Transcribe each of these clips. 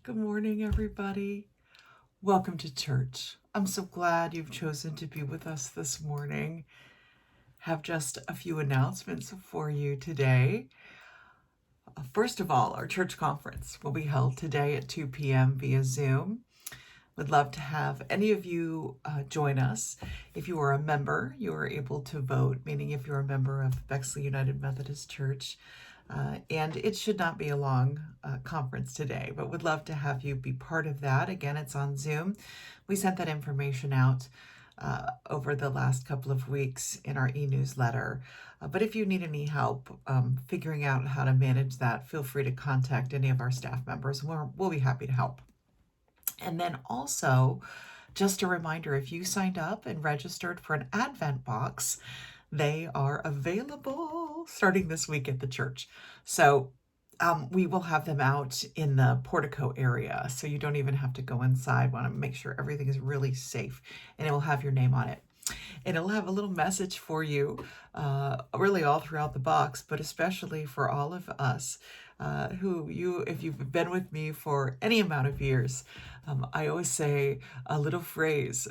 Good morning, everybody. Welcome to church. I'm so glad you've chosen to be with us this morning. Have just a few announcements for you today. First of all, our church conference will be held today at 2 p.m. via Zoom. Would love to have any of you join us. If you are a member, you are able to vote, meaning if you're a member of Bexley United Methodist Church. And it should not be a long conference today, but would love to have you be part of that. Again, it's on Zoom. We sent that information out over the last couple of weeks in our e-newsletter. But if you need any help figuring out how to manage that, feel free to contact any of our staff members. We'll be happy to help. And then also, just a reminder, if you signed up and registered for an Advent box, they are available starting this week at the church. So we will have them out in the portico area, so you don't even have to go inside. Want to make sure everything is really safe, and it will have your name on it. And it'll have a little message for you, really all throughout the box, but especially for all of us if you've been with me for any amount of years, I always say a little phrase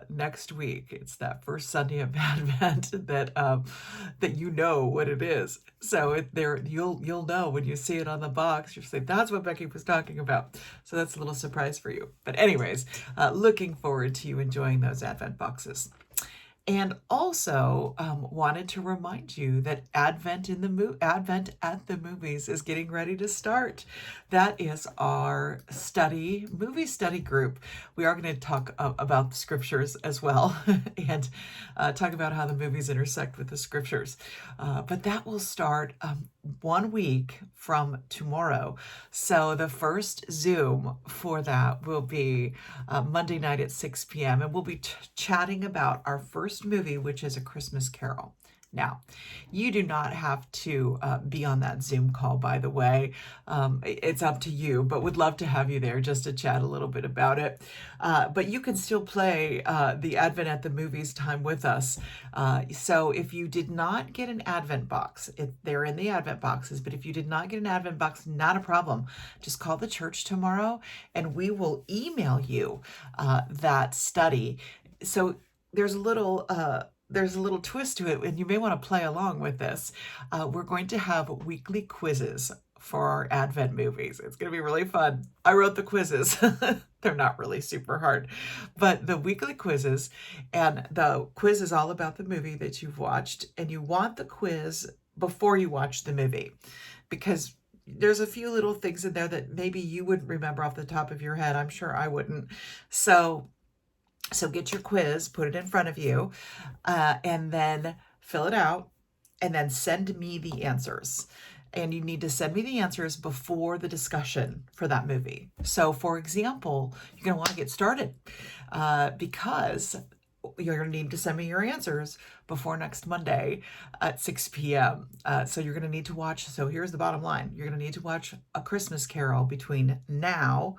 next week. It's that first Sunday of Advent that you know what it is. So you'll know when you see it on the box. You'll say, that's what Becky was talking about. So that's a little surprise for you. But anyways, looking forward to you enjoying those Advent boxes. And also wanted to remind you that Advent at the Movies is getting ready to start. That is our movie study group. We are going to talk about the scriptures as well and talk about how the movies intersect with the scriptures. But that will start 1 week from tomorrow. So the first Zoom for that will be Monday night at 6 p.m. And we'll be chatting about our first movie, which is A Christmas Carol. Now, you do not have to be on that Zoom call, by the way. It's up to you, but would love to have you there just to chat a little bit about it. But you can still play the Advent at the Movies time with us. So if you did not get an Advent box, they're in the Advent boxes, but if you did not get an Advent box, not a problem. Just call the church tomorrow and we will email you that study. So there's a little twist to it, and you may want to play along with this. We're going to have weekly quizzes for our Advent movies. It's going to be really fun. I wrote the quizzes. They're not really super hard, but the weekly quizzes, and the quiz is all about the movie that you've watched, and you want the quiz before you watch the movie, because there's a few little things in there that maybe you wouldn't remember off the top of your head. I'm sure I wouldn't. So get your quiz, put it in front of you, and then fill it out, and then send me the answers. And you need to send me the answers before the discussion for that movie. So, for example, you're going to want to get started because you're going to need to send me your answers before next Monday at 6 p.m. So you're going to need to watch. So here's the bottom line. You're going to need to watch A Christmas Carol between now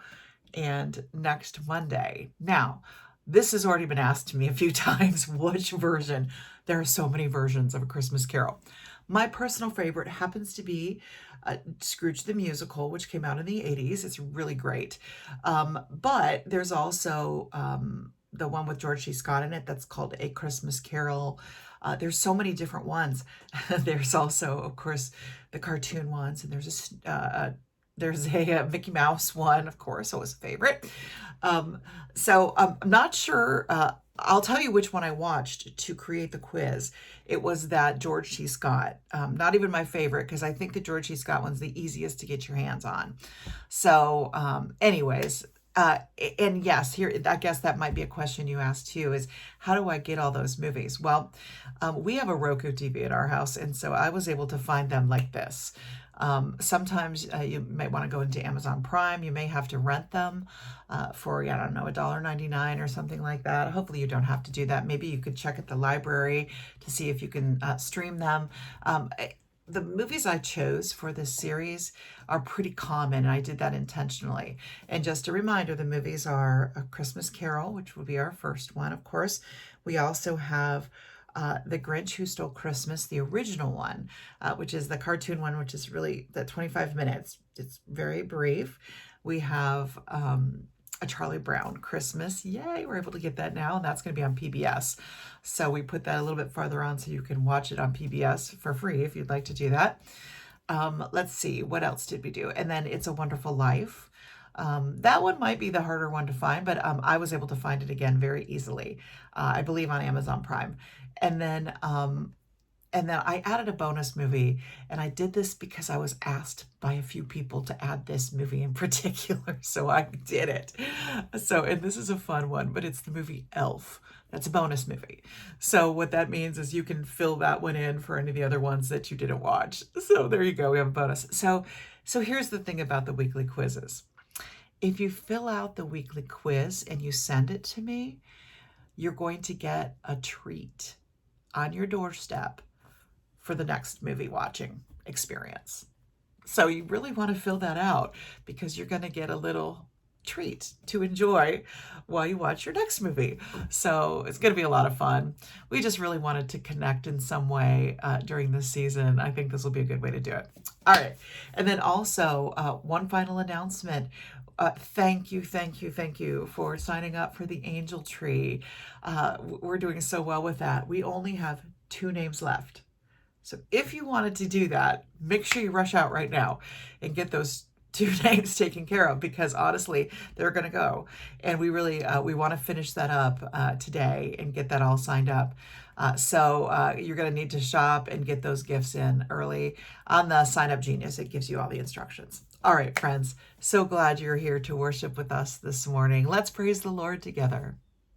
and next Monday. Now, this has already been asked to me a few times, which version? There are so many versions of A Christmas Carol. My personal favorite happens to be Scrooge the Musical, which came out in the 80s. It's really great. But there's also the one with George C. Scott in it that's called A Christmas Carol. There's so many different ones. There's also, of course, the cartoon ones, and there's a Mickey Mouse one, of course, always a favorite. So I'm not sure. I'll tell you which one I watched to create the quiz. It was that George C. Scott. Not even my favorite, because I think the George C. Scott one's the easiest to get your hands on. So anyways, and yes, here, I guess that might be a question you asked too, is how do I get all those movies? Well, we have a Roku TV at our house, and so I was able to find them like this. Sometimes you may want to go into Amazon Prime. You may have to rent them for, I don't know, $1.99 or something like that. Hopefully you don't have to do that. Maybe you could check at the library to see if you can stream them. The movies I chose for this series are pretty common, and I did that intentionally. And just a reminder, the movies are A Christmas Carol, which will be our first one, of course. We also have The Grinch Who Stole Christmas, the original one, which is the cartoon one, which is really the 25 minutes. It's very brief. We have a Charlie Brown Christmas. Yay, we're able to get that now, and that's going to be on PBS. So we put that a little bit farther on so you can watch it on PBS for free if you'd like to do that. Let's see, what else did we do? And then It's a Wonderful Life. That one might be the harder one to find, but I was able to find it again very easily. I believe on Amazon Prime. And then I added a bonus movie, and I did this because I was asked by a few people to add this movie in particular, so I did it. So, and this is a fun one, but it's the movie Elf. That's a bonus movie. So what that means is you can fill that one in for any of the other ones that you didn't watch. So there you go, we have a bonus. So here's the thing about the weekly quizzes. If you fill out the weekly quiz and you send it to me, you're going to get a treat on your doorstep for the next movie watching experience. So you really want to fill that out because you're going to get a little treat to enjoy while you watch your next movie. So it's going to be a lot of fun. We just really wanted to connect in some way during this season. I think this will be a good way to do it. All right. And then also one final announcement. Thank you for signing up for the Angel Tree. We're doing so well with that. We only have 2 names left. So if you wanted to do that, make sure you rush out right now and get those 2 names taken care of, because honestly, they're going to go. And we really, we want to finish that up today and get that all signed up. So you're going to need to shop and get those gifts in early on the Sign Up Genius. It gives you all the instructions. All right, friends, so glad you're here to worship with us this morning. Let's praise the Lord together.